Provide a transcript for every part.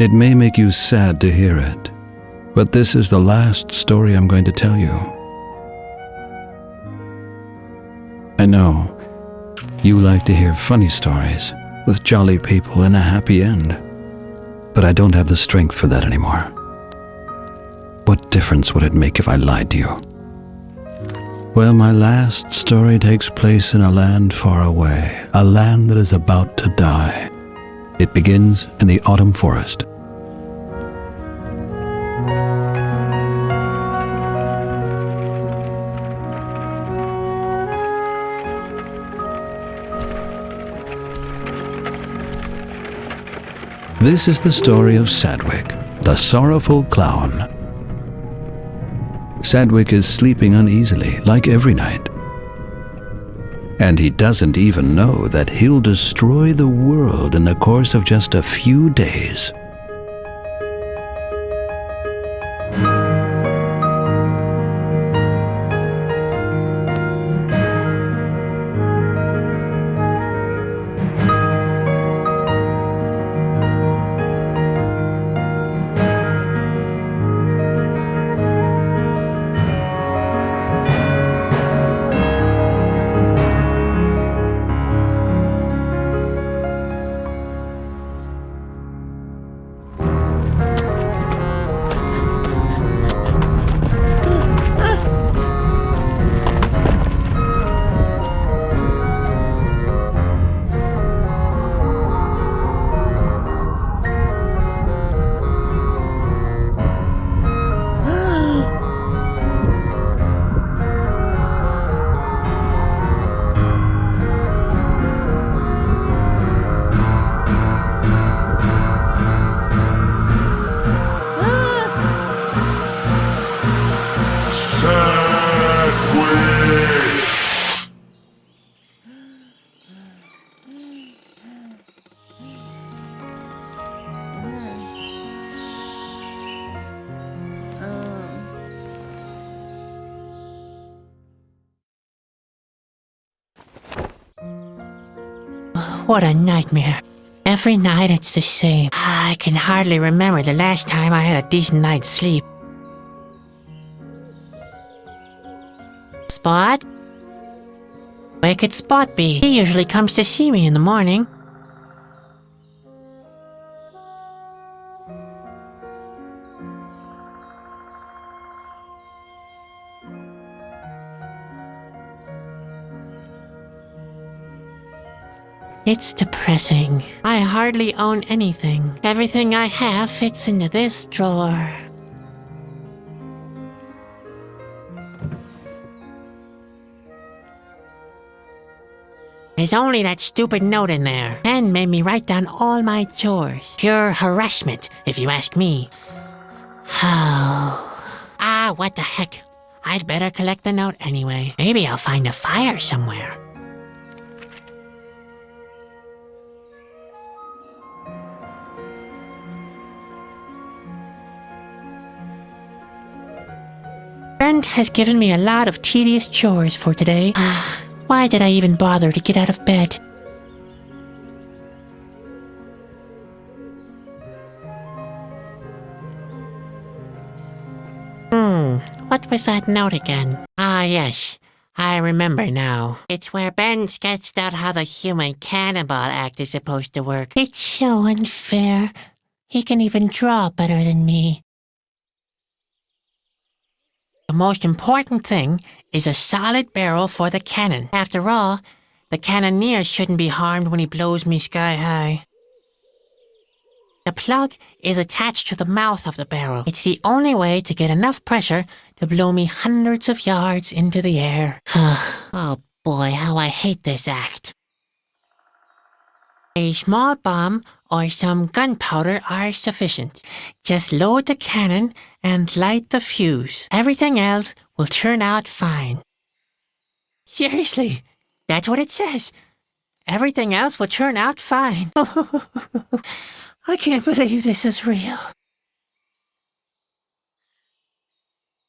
It may make you sad to hear it, but this is the last story I'm going to tell you. I know you like to hear funny stories with jolly people and a happy end, but I don't have the strength for that anymore. What difference would it make if I lied to you? Well, my last story takes place in a land far away, a land that is about to die. It begins in the autumn forest. This is the story of Sadwick, the sorrowful clown. Sadwick is sleeping uneasily, like every night. And he doesn't even know that he'll destroy the world in the course of just a few days. What a nightmare. Every night it's the same. I can hardly remember the last time I had a decent night's sleep. Spot? Where could Spot be? He usually comes to see me in the morning. It's depressing. I hardly own anything. Everything I have fits into this drawer. There's only that stupid note in there. And made me write down all my chores. Pure harassment, if you ask me. Oh. What the heck. I'd better collect the note anyway. Maybe I'll find a fire somewhere. Friend has given me a lot of tedious chores for today. Why did I even bother to get out of bed? What was that note again? Yes. I remember now. It's where Ben sketched out how the human cannonball act is supposed to work. It's so unfair. He can even draw better than me. The most important thing is a solid barrel for the cannon. After all, the cannoneer shouldn't be harmed when he blows me sky high. The plug is attached to the mouth of the barrel. It's the only way to get enough pressure to blow me hundreds of yards into the air. Oh boy, how I hate this act. A small bomb or some gunpowder are sufficient. Just load the cannon and light the fuse. Everything else will turn out fine. Seriously, that's what it says. Everything else will turn out fine. I can't believe this is real.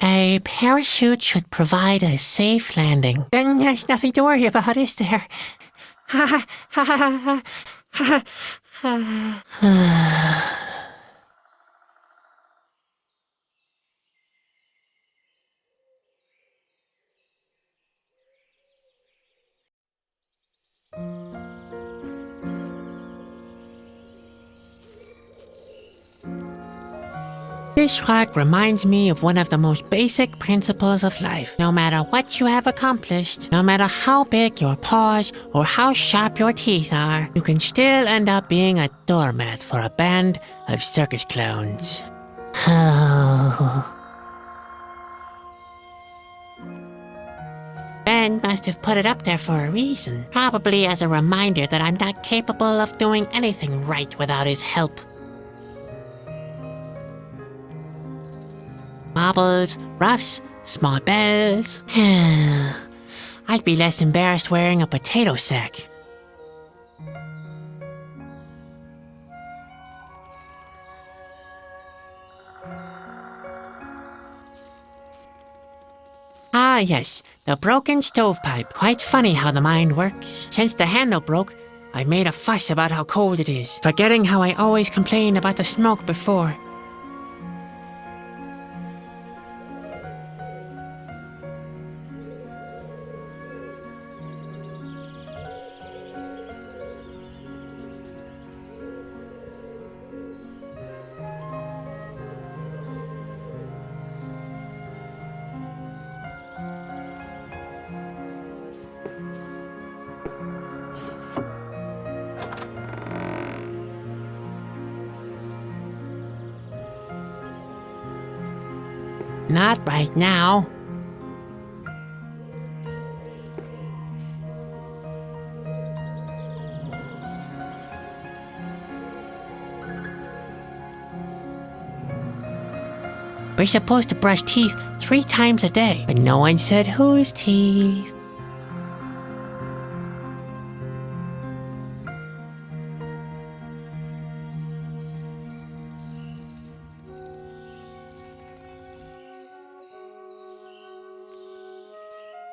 A parachute should provide a safe landing. Then there's nothing to worry about, is there? This work reminds me of one of the most basic principles of life. No matter what you have accomplished, no matter how big your paws or how sharp your teeth are, you can still end up being a doormat for a band of circus clowns. Ben must have put it up there for a reason. Probably as a reminder that I'm not capable of doing anything right without his help. Marbles, ruffs, small bells. I'd be less embarrassed wearing a potato sack. Ah, yes, the broken stovepipe. Quite funny how the mind works. Since the handle broke, I've made a fuss about how cold it is, forgetting how I always complained about the smoke before. Not right now. We're supposed to brush teeth 3 times a day, but no one said whose teeth.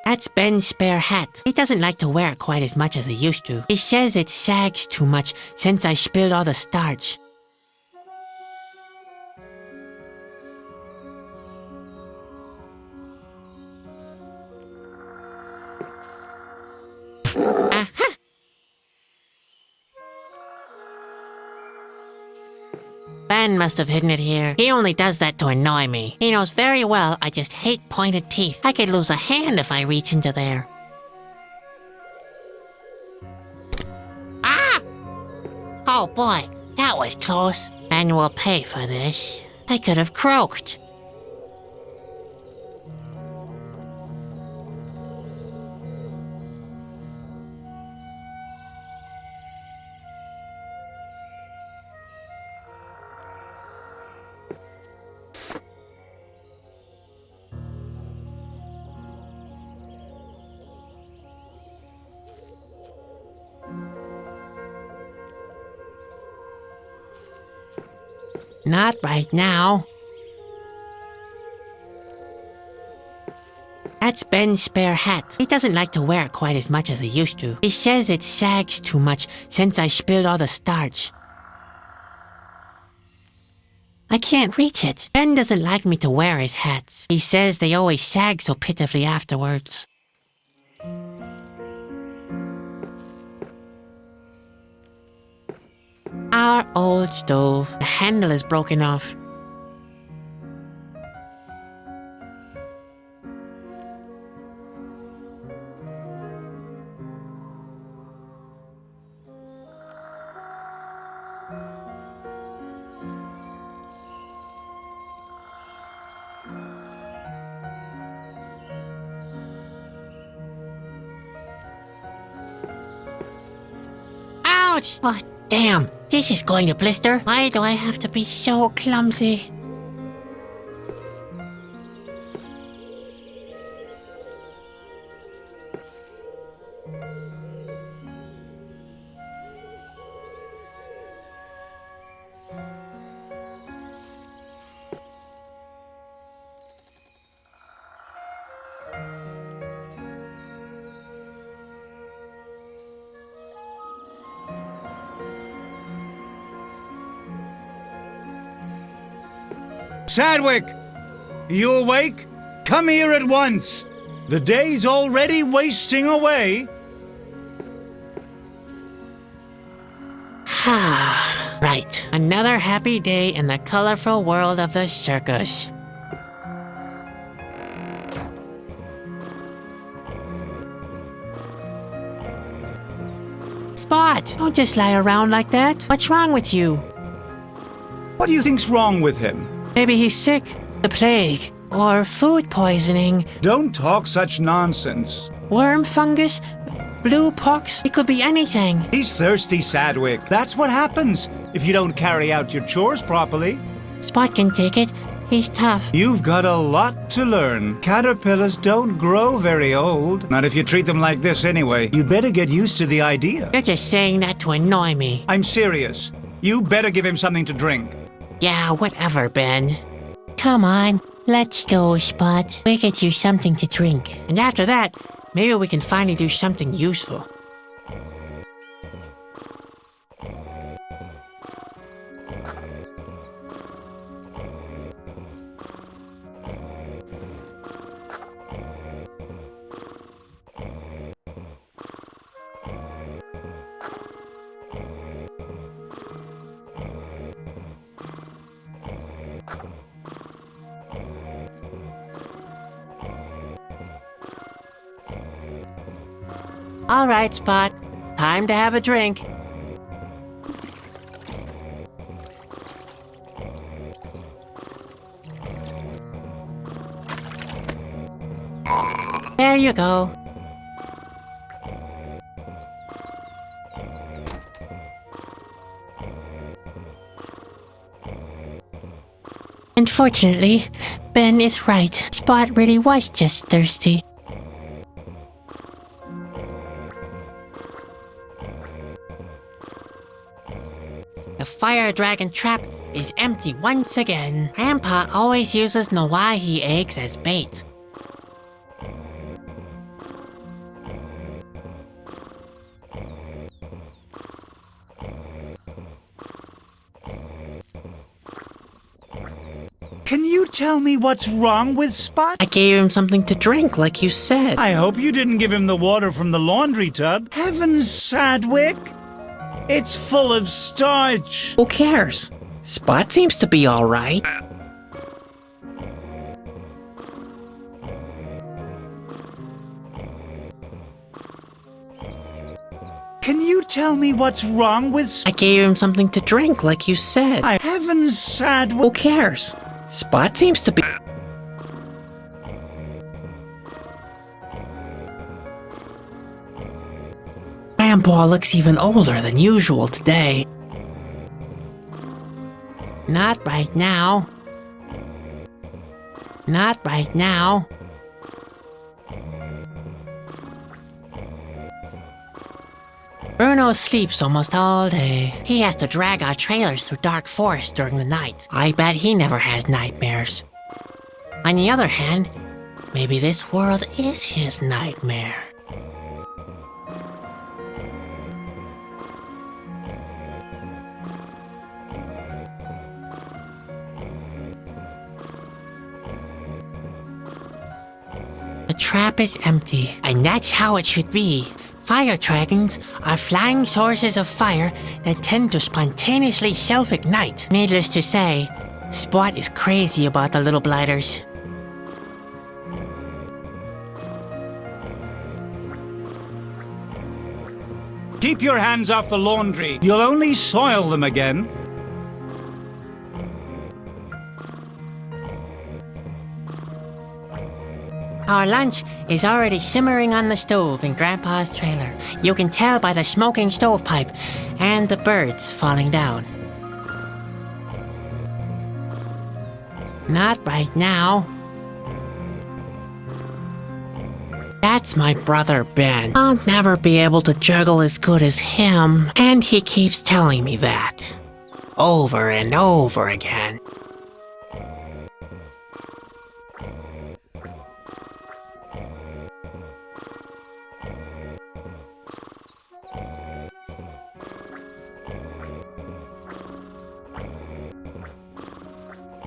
That's Ben's spare hat. He doesn't like to wear it quite as much as he used to. He says it sags too much since I spilled all the starch. Aha! Ben must have hidden it here. He only does that to annoy me. He knows very well I just hate pointed teeth. I could lose a hand if I reach into there. Ah! Oh boy, that was close. Ben will pay for this. I could have croaked. Not right now. That's Ben's spare hat. He doesn't like to wear it quite as much as he used to. He says it sags too much since I spilled all the starch. I can't reach it. Ben doesn't like me to wear his hats. He says they always sag so pitifully afterwards. Our old stove. The handle is broken off. Ouch! Oh, damn! This is going to blister. Why do I have to be so clumsy? Sadwick! You awake? Come here at once! The day's already wasting away. Ah. Right. Another happy day in the colorful world of the circus. Spot! Don't just lie around like that. What's wrong with you? What do you think's wrong with him? Maybe he's sick, the plague, or food poisoning, Don't talk such nonsense. worm fungus, blue pox. It could be anything. He's thirsty, Sadwick. That's what happens if you don't carry out your chores properly. Spot can take it. He's tough. You've got a lot to learn. Caterpillars don't grow very old. Not if you treat them like this anyway. You'd better get used to the idea. You're just saying that to annoy me. I'm serious. You better give him something to drink. Yeah, whatever, Ben. Come on, let's go, Spot. We'll get you something to drink. And after that, maybe we can finally do something useful. All right, Spot. Time to have a drink. There you go. Unfortunately, Ben is right. Spot really was just thirsty. The fire dragon trap is empty once again. Grandpa always uses Nawahi eggs as bait. Can you tell me what's wrong with Spot? I gave him something to drink, like you said. I hope you didn't give him the water from the laundry tub. Heavens, Sadwick! It's full of starch. Who cares? Spot seems to be alright. Can you tell me what's wrong with I gave him something to drink, like you said. Heavens, Sadwick! Who cares? Spot seems to be... Grandpa looks even older than usual today. Not right now. Not right now. Bruno sleeps almost all day. He has to drag our trailers through dark forests during the night. I bet he never has nightmares. On the other hand, maybe this world is his nightmare. The trap is empty, and that's how it should be. Fire dragons are flying sources of fire that tend to spontaneously self-ignite. Needless to say, Spot is crazy about the little blighters. Keep your hands off the laundry. You'll only soil them again. Our lunch is already simmering on the stove in Grandpa's trailer. You can tell by the smoking stovepipe and the birds falling down. Not right now. That's my brother Ben. I'll never be able to juggle as good as him, and he keeps telling me that. Over and over again.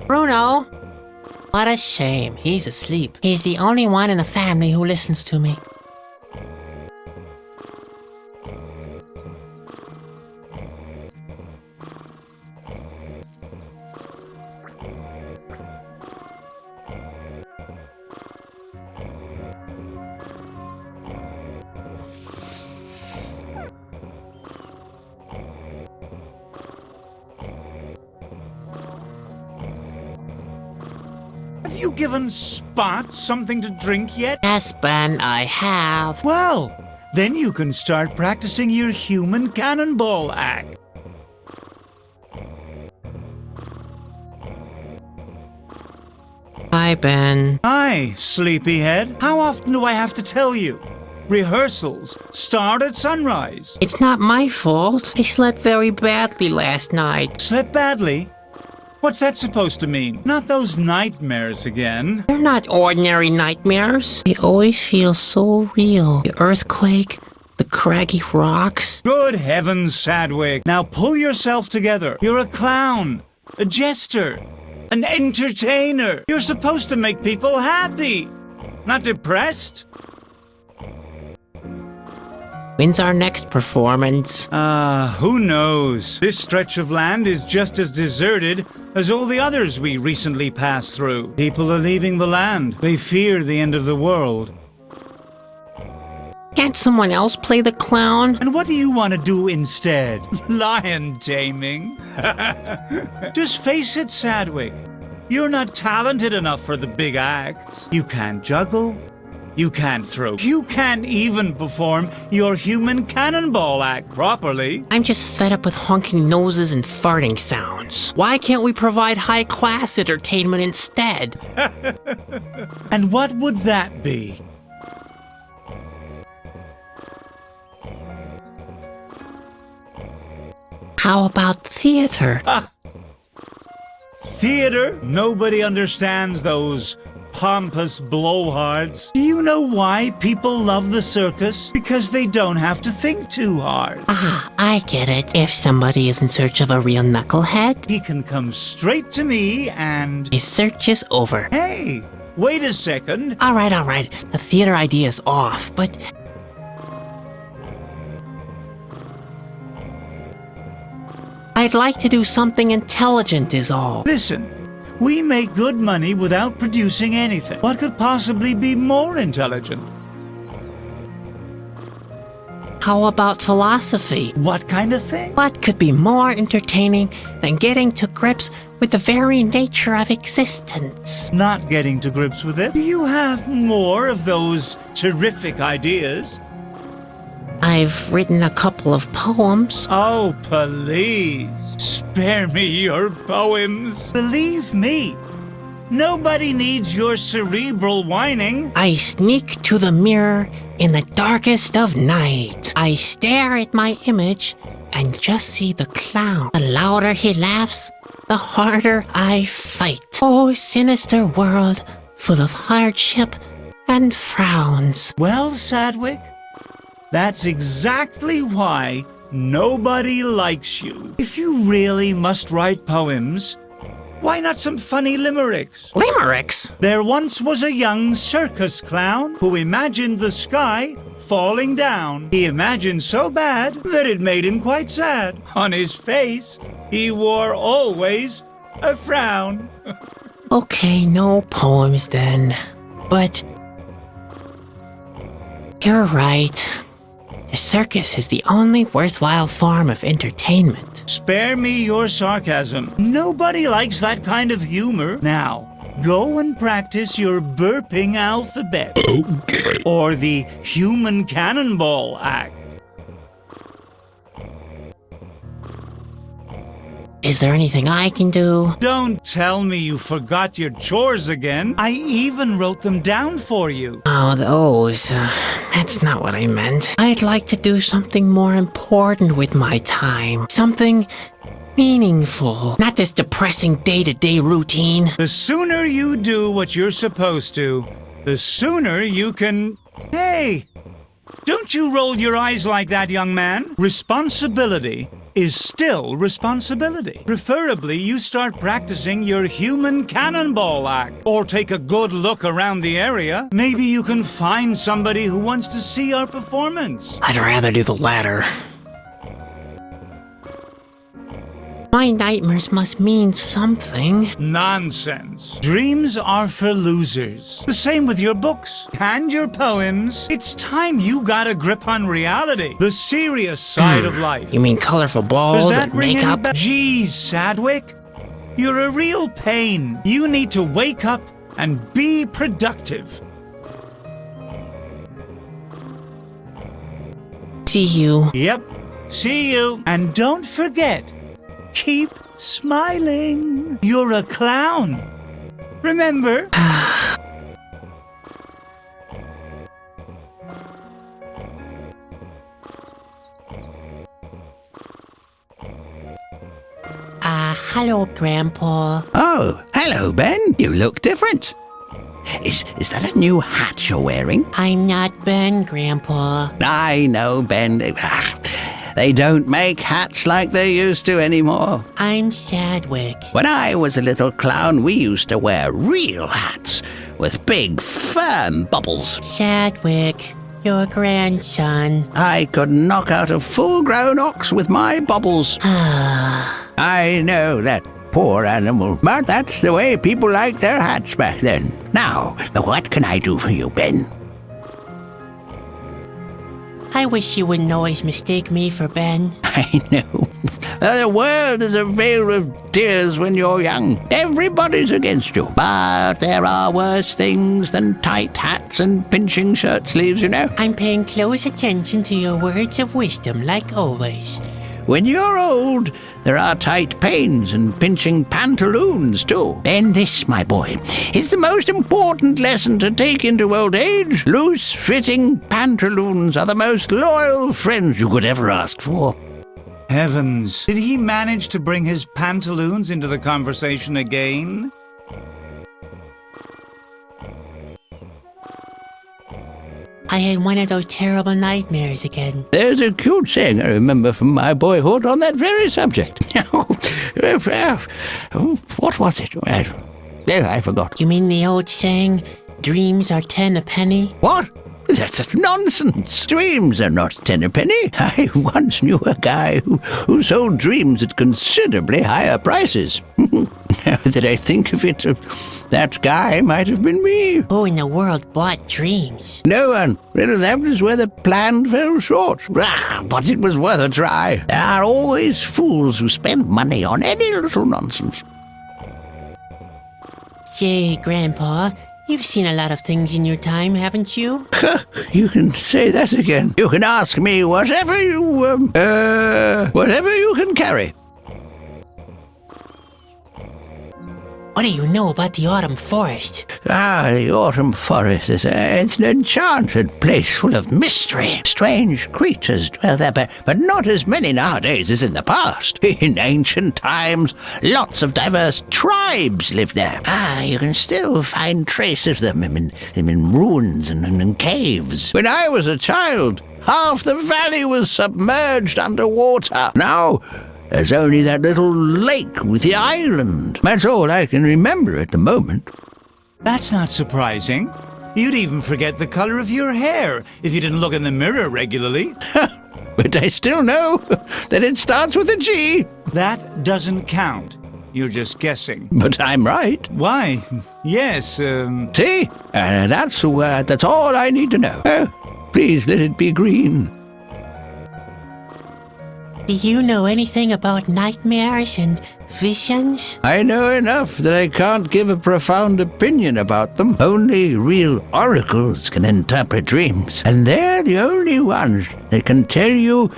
Bruno! What a shame, he's asleep. He's the only one in the family who listens to me. you given Spot something to drink yet? Yes, Ben, I have. Well, then you can start practicing your human cannonball act. Hi, Ben. Hi, sleepyhead. How often do I have to tell you? Rehearsals start at sunrise. It's not my fault. I slept very badly last night. Slept badly? What's that supposed to mean? Not those nightmares again. They're not ordinary nightmares. They always feel so real. The earthquake, the craggy rocks. Good heavens, Sadwick. Now pull yourself together. You're a clown, a jester, an entertainer. You're supposed to make people happy, not depressed. When's our next performance? Who knows? This stretch of land is just as deserted as all the others we recently passed through. People are leaving the land. They fear the end of the world. Can't someone else play the clown? And what do you want to do instead? Lion taming? Just face it, Sadwick. You're not talented enough for the big acts. You can't juggle. You can't throw. You can't even perform your human cannonball act properly. I'm just fed up with honking noses and farting sounds. Why can't we provide high-class entertainment instead? And what would that be? How about theater? Theater? Nobody understands those pompous blowhards. Do you know why people love the circus? Because they don't have to think too hard. Ah, I get it. If somebody is in search of a real knucklehead, He can come straight to me and... his search is over. Hey, wait a second. All right. The theater idea is off, but... I'd like to do something intelligent is all. Listen, we make good money without producing anything. What could possibly be more intelligent? How about philosophy? What kind of thing? What could be more entertaining than getting to grips with the very nature of existence? Not getting to grips with it? Do you have more of those terrific ideas? I've written a couple of poems. Oh, please, spare me your poems. Believe me, nobody needs your cerebral whining. I sneak to the mirror in the darkest of night. I stare at my image and just see the clown. The louder he laughs, the harder I fight. Oh, sinister world, full of hardship and frowns. Well, Sadwick, that's exactly why nobody likes you. If you really must write poems, why not some funny limericks? Limericks? There once was a young circus clown who imagined the sky falling down. He imagined so bad that it made him quite sad. On his face, he wore always a frown. Okay, no poems then. But you're right. The circus is the only worthwhile form of entertainment. Spare me your sarcasm. Nobody likes that kind of humor. Now, go and practice your burping alphabet. Okay. Or the human cannonball act. Is there anything I can do? Don't tell me you forgot your chores again. I even wrote them down for you. Oh, those. That's not what I meant. I'd like to do something more important with my time. Something meaningful. Not this depressing day-to-day routine. The sooner you do what you're supposed to, the sooner you can... Hey! Don't you roll your eyes like that, young man. Responsibility is still responsibility. Preferably, you start practicing your human cannonball act. Or take a good look around the area. Maybe you can find somebody who wants to see our performance. I'd rather do the latter. My nightmares must mean something. Nonsense. Dreams are for losers. The same with your books and your poems. It's time you got a grip on reality. The serious side of life. You mean colorful balls Does that and ring any makeup? Geez, Sadwick. You're a real pain. You need to wake up and be productive. See you. Yep, see you. And don't forget, keep smiling. You're a clown. Remember? Hello, Grandpa. Oh, hello, Ben. You look different. Is that a new hat you're wearing? I'm not Ben, Grandpa. I know, Ben. They don't make hats like they used to anymore. I'm Sadwick. When I was a little clown, we used to wear real hats with big, firm bubbles. Sadwick, your grandson. I could knock out a full-grown ox with my bubbles. I know that poor animal, but that's the way people liked their hats back then. Now, what can I do for you, Ben? I wish you wouldn't always mistake me for Ben. I know. The world is a vale of tears when you're young. Everybody's against you. But there are worse things than tight hats and pinching shirt sleeves, you know. I'm paying close attention to your words of wisdom, like always. When you're old, there are tight pains and pinching pantaloons, too. And this, my boy, is the most important lesson to take into old age. Loose-fitting pantaloons are the most loyal friends you could ever ask for. Heavens, did he manage to bring his pantaloons into the conversation again? I had one of those terrible nightmares again. There's a cute saying I remember from my boyhood on that very subject. What was it? I forgot. You mean the old saying, dreams are 10 a penny? What? That's nonsense. Dreams are not 10 a penny. I once knew a guy who sold dreams at considerably higher prices. Now that I think of it, that guy might have been me. Who in the world bought dreams? No one. Well, that was where the plan fell short. But it was worth a try. There are always fools who spend money on any little nonsense. Say, Grandpa, you've seen a lot of things in your time, haven't you? You can say that again. You can ask me whatever you can carry. What do you know about the autumn forest? The autumn forest is it's an enchanted place full of mystery. Strange creatures dwell there, but not as many nowadays as in the past. In ancient times, lots of diverse tribes lived there. You can still find traces of them in ruins and in caves. When I was a child, half the valley was submerged underwater. Now, there's only that little lake with the island. That's all I can remember at the moment. That's not surprising. You'd even forget the color of your hair if you didn't look in the mirror regularly. But I still know that it starts with a G. That doesn't count. You're just guessing. But I'm right. Why? Yes, See? That's all I need to know. Please let it be green. Do you know anything about nightmares and visions? I know enough that I can't give a profound opinion about them. Only real oracles can interpret dreams. And they're the only ones that can tell you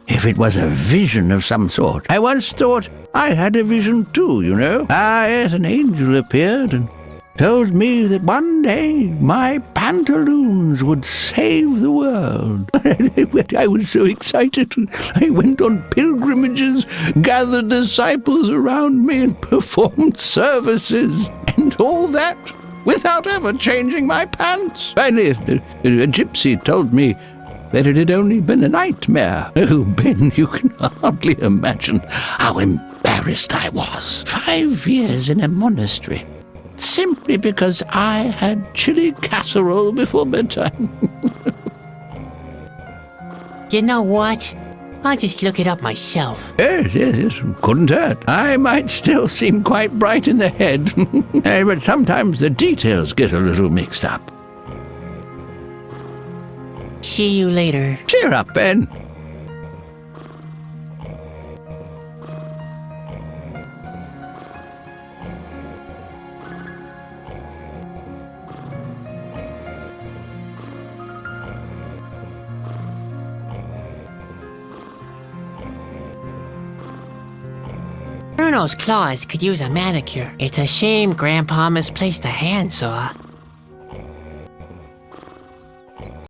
if it was a vision of some sort. I once thought I had a vision too, you know. Yes, an angel appeared and told me that one day my pantaloons would save the world. I was so excited. I went on pilgrimages, gathered disciples around me, and performed services, and all that without ever changing my pants. Finally, a gypsy told me that it had only been a nightmare. Oh, Ben, you can hardly imagine how embarrassed I was. 5 years in a monastery, simply because I had chili casserole before bedtime. You know what? I'll just look it up myself. Yes, couldn't hurt. I might still seem quite bright in the head, but sometimes the details get a little mixed up. See you later. Cheer up, Ben. Bruno's claws could use a manicure. It's a shame Grandpa misplaced a handsaw.